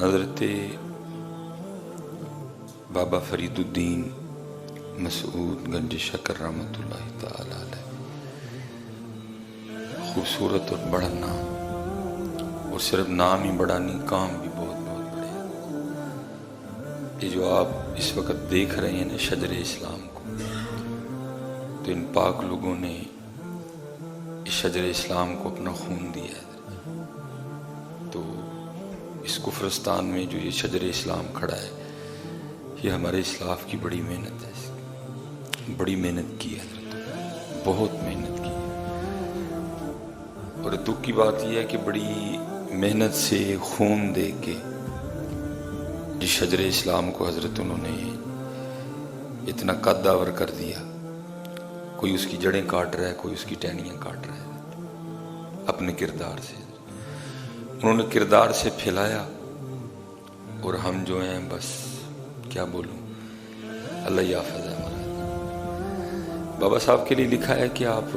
حضرت بابا فریدالدین مسعود گنج شکر رحمۃ اللہ تعالی علیہ، خوبصورت اور بڑا نام، اور صرف نام ہی بڑا نہیں، کام بھی بہت بہت بڑے ہیں۔ یہ جو آپ اس وقت دیکھ رہے ہیں نا شجر اسلام کو، تو ان پاک لوگوں نے اس شجر اسلام کو اپنا خون دیا ہے۔ تو اس کفرستان میں جو یہ شجر اسلام کھڑا ہے، یہ ہمارے اسلاف کی بڑی محنت ہے، بڑی محنت کی ہے حضرت، بہت محنت کی ہے۔ اور دکھ کی بات یہ ہے کہ بڑی محنت سے خون دے کے جس شجر اسلام کو حضرت انہوں نے اتنا قدور کر دیا، کوئی اس کی جڑیں کاٹ رہا ہے، کوئی اس کی ٹہنیاں کاٹ رہا ہے، اپنے کردار سے انہوں نے کردار سے پھیلایا، اور ہم جو ہیں بس کیا بولوں، اللہ یافظ ہے ہمارا۔ بابا صاحب کے لیے لکھا ہے کہ آپ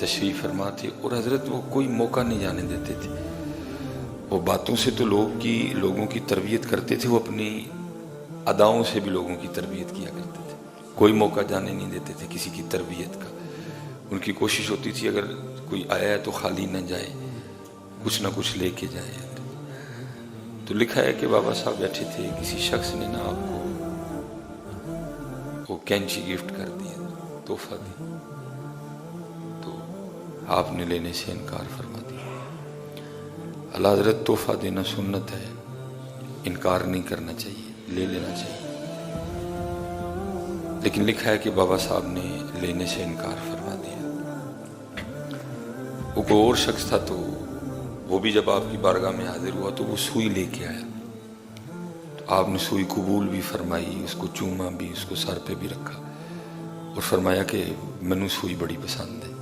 تشریف فرما تھے، اور حضرت وہ کوئی موقع نہیں جانے دیتے تھے، وہ باتوں سے تو لوگوں کی تربیت کرتے تھے، وہ اپنی اداؤں سے بھی لوگوں کی تربیت کیا کرتے تھے، کوئی موقع جانے نہیں دیتے تھے کسی کی تربیت کا۔ ان کی کوشش ہوتی تھی اگر کوئی آیا ہے تو خالی نہ جائے، کچھ نہ کچھ لے کے جائے۔ تو لکھا ہے کہ بابا صاحب بیٹھے تھے، کسی شخص نے نا آپ کو وہ کینچی گفٹ کر دی، تحفہ دی، تو آپ نے لینے سے انکار فرما دیا۔ اللہ حضرت تحفہ دینا سنت ہے، انکار نہیں کرنا چاہیے، لے لینا چاہیے، لیکن لکھا ہے کہ بابا صاحب نے لینے سے انکار فرما دیا۔ وہ کوئی اور شخص تھا، تو وہ بھی جب آپ کی بارگاہ میں حاضر ہوا تو وہ سوئی لے کے آیا، تو آپ نے سوئی قبول بھی فرمائی، اس کو چوما بھی، اس کو سر پہ بھی رکھا، اور فرمایا کہ منو سوئی بڑی پسند ہے۔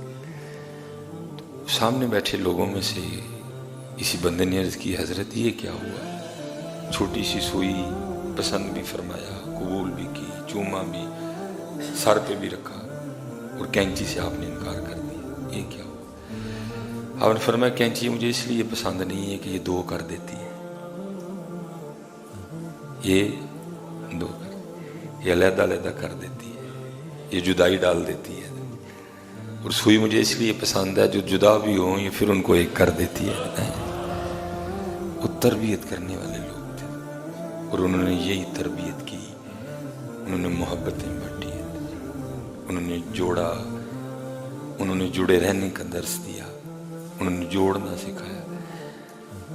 تو سامنے بیٹھے لوگوں میں سے اسی بندے نے عرض کی، حضرت یہ کیا ہوا؟ چھوٹی سی سوئی پسند بھی فرمایا، قبول بھی کی، چوما بھی، سر پہ بھی رکھا، اور کینچی سے آپ نے انکار کر دیا، یہ کیا ہوا؟ آپ نے فرمایا کینچی مجھے اس لیے پسند نہیں ہے کہ یہ دو کر دیتی ہے، یہ دو کر، یہ علیحدہ علیحدہ کر دیتی ہے، یہ جدائی ڈال دیتی ہے، اور سوئی مجھے اس لیے پسند ہے جو جدا بھی ہوں یہ پھر ان کو ایک کر دیتی ہے۔ وہ تربیت کرنے والے لوگ تھے، اور انہوں نے یہی تربیت کی، انہوں نے محبتیں بانٹی، انہوں نے جوڑا، انہوں نے جڑے رہنے کا درس دیا، انہوں نے جوڑنا سکھایا۔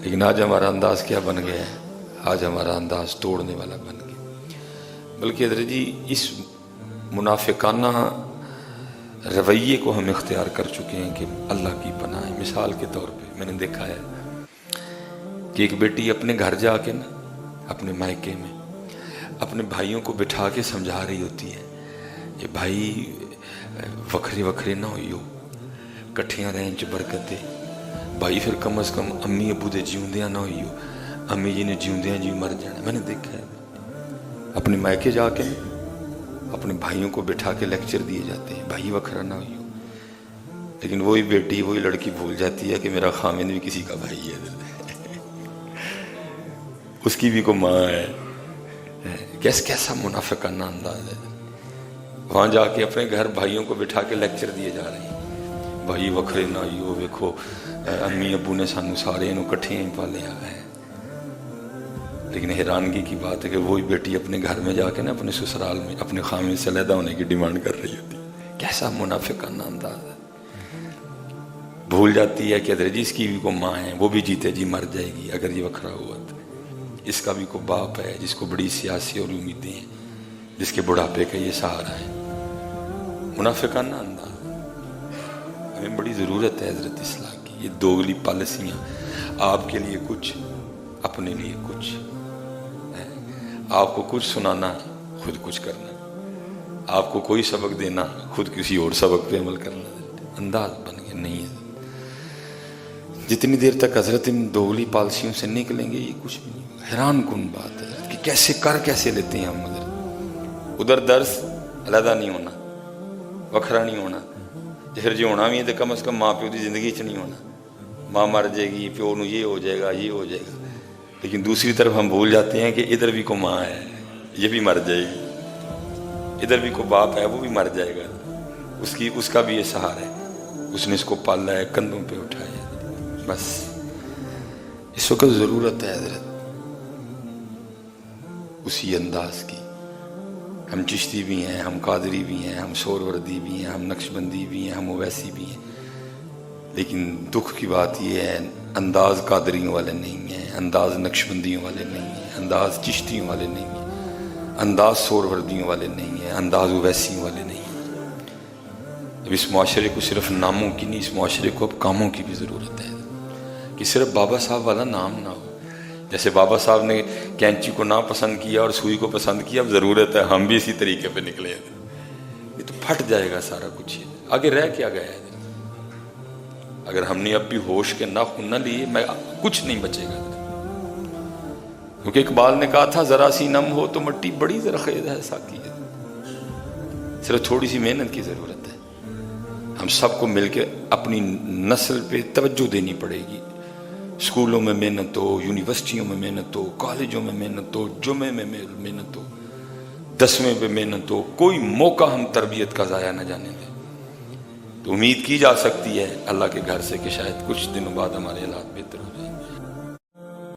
لیکن آج ہمارا انداز کیا بن گیا ہے؟ آج ہمارا انداز توڑنے والا بن گیا۔ بلکہ حضرت جی اس منافقانہ رویے کو ہم اختیار کر چکے ہیں کہ اللہ کی پناہ ہے۔ مثال کے طور پہ میں نے دیکھا ہے کہ ایک بیٹی اپنے گھر جا کے نا، اپنے مائکے میں اپنے بھائیوں کو بٹھا کے سمجھا رہی ہوتی ہے کہ بھائی وکھرے وکھرے نہ ہوئی ہو، کٹھیاں رہیں چ برکت ہے بھائی، پھر کم از کم امی ابو دے جیوندیاں نہ ہوئی ہو، امی جی نے جیوندیاں جی مر جانا۔ میں نے دیکھا ہے اپنے مائکے جا کے اپنے بھائیوں کو بٹھا کے لیکچر دیے جاتے ہیں، بھائی وکھرا نہ ہوئی ہو، لیکن وہی بیٹی وہی لڑکی بھول جاتی ہے کہ میرا خامند بھی کسی کا بھائی ہے، اس کی بھی کو ماں ہے۔ کیسا منافقانہ انداز ہے۔ وہاں جا کے اپنے گھر بھائیوں کو بٹھا کے لیکچر دیے جا رہے ہیں، بھائی وکھرے نہ ہو، ویکھو امی ابو نے سانو سارے انہوں کٹھے ہی پالیا ہے۔ لیکن حیرانگی کی بات ہے کہ وہی بیٹی اپنے گھر میں جا کے نا اپنے سسرال میں اپنے خامد سے علیحدہ ہونے کی ڈیمانڈ کر رہی ہوتی ہے۔ کیسا منافقانہ انداز ہے۔ بھول جاتی ہے کہ حضرت جی اس کی بھی کو ماں ہے، وہ بھی جیتے جی مر جائے گی اگر یہ وکھرا ہوا تو، اس کا بھی کو باپ ہے جس کو بڑی سیاسی اور امیدیں ہیں، جس کے بڑھاپے کا یہ سہارا ہے۔ منافقانہ انداز، ہمیں بڑی ضرورت ہے حضرت اصلاح کی۔ یہ دوگلی پالیسیاں، آپ کے لیے کچھ اپنے لیے کچھ، آپ کو کچھ سنانا خود کچھ کرنا، آپ کو کوئی سبق دینا خود کسی اور سبق پہ عمل کرنا، انداز بن گیا نہیں ہے۔ جتنی دیر تک حضرت ان دوگلی پالیسیوں سے نکلیں گے یہ کچھ بھی نہیں ہوگا۔ حیران کن بات ہے کہ کیسے لیتے ہیں ہم حضرت۔ ادھر درس علیحدہ نہیں ہونا، وکھرا نہیں ہونا، پھر جو ہونا بھی ہے تو کم از کم ماں پیو کی زندگی چ نہیں ہونا، ماں مر جائے گی، پیو نو یہ ہو جائے گا، یہ ہو جائے گا۔ لیکن دوسری طرف ہم بھول جاتے ہیں کہ ادھر بھی کو ماں ہے، یہ بھی مر جائے گی، ادھر بھی کو باپ ہے، وہ بھی مر جائے گا، اس کا بھی یہ سہارا ہے، اس نے اس کو پالا ہے، کندھوں پہ اٹھایا ہے۔ بس اس وقت ضرورت ہے حضرت اسی انداز کی۔ ہم چشتی بھی ہیں، ہم قادری بھی ہیں، ہم سہروردی بھی ہیں، ہم نقشبندی بھی ہیں، ہم اویسی بھی ہیں، لیکن دکھ کی بات یہ ہے انداز قادریوں والے نہیں ہیں، انداز نقشبندیوں والے نہیں ہیں، انداز چشتیوں والے نہیں ہیں، انداز سہروردیوں والے نہیں ہیں، انداز اویسیوں والے نہیں ہیں۔ اب اس معاشرے کو صرف ناموں کی نہیں، اس معاشرے کو اب کاموں کی بھی ضرورت ہے کہ صرف بابا صاحب والا نام نہ ہو۔ جیسے بابا صاحب نے کینچی کو نہ پسند کیا اور سوئی کو پسند کیا، اب ضرورت ہے ہم بھی اسی طریقے پہ نکلے۔ یہ تو پھٹ جائے گا سارا کچھ، آگے رہ کیا گیا ہے؟ اگر ہم نے اب بھی ہوش کے ناخن نہ لیے کچھ نہیں بچے گا۔ کیونکہ اقبال نے کہا تھا ذرا سی نم ہو تو مٹی بڑی زرخیز ہے ساقی ہے، صرف تھوڑی سی محنت کی ضرورت ہے۔ ہم سب کو مل کے اپنی نسل پہ توجہ دینی پڑے گی۔ اسکولوں میں محنت ہو، یونیورسٹیوں میں محنت ہو، کالجوں میں محنت ہو، جمعے میں محنت ہو، 10ویں پہ محنت ہو، کوئی موقع ہم تربیت کا ضائع نہ جانے دیں۔ تو امید کی جا سکتی ہے اللہ کے گھر سے کہ شاید کچھ دنوں بعد ہمارے حالات بہتر ہو جائیں۔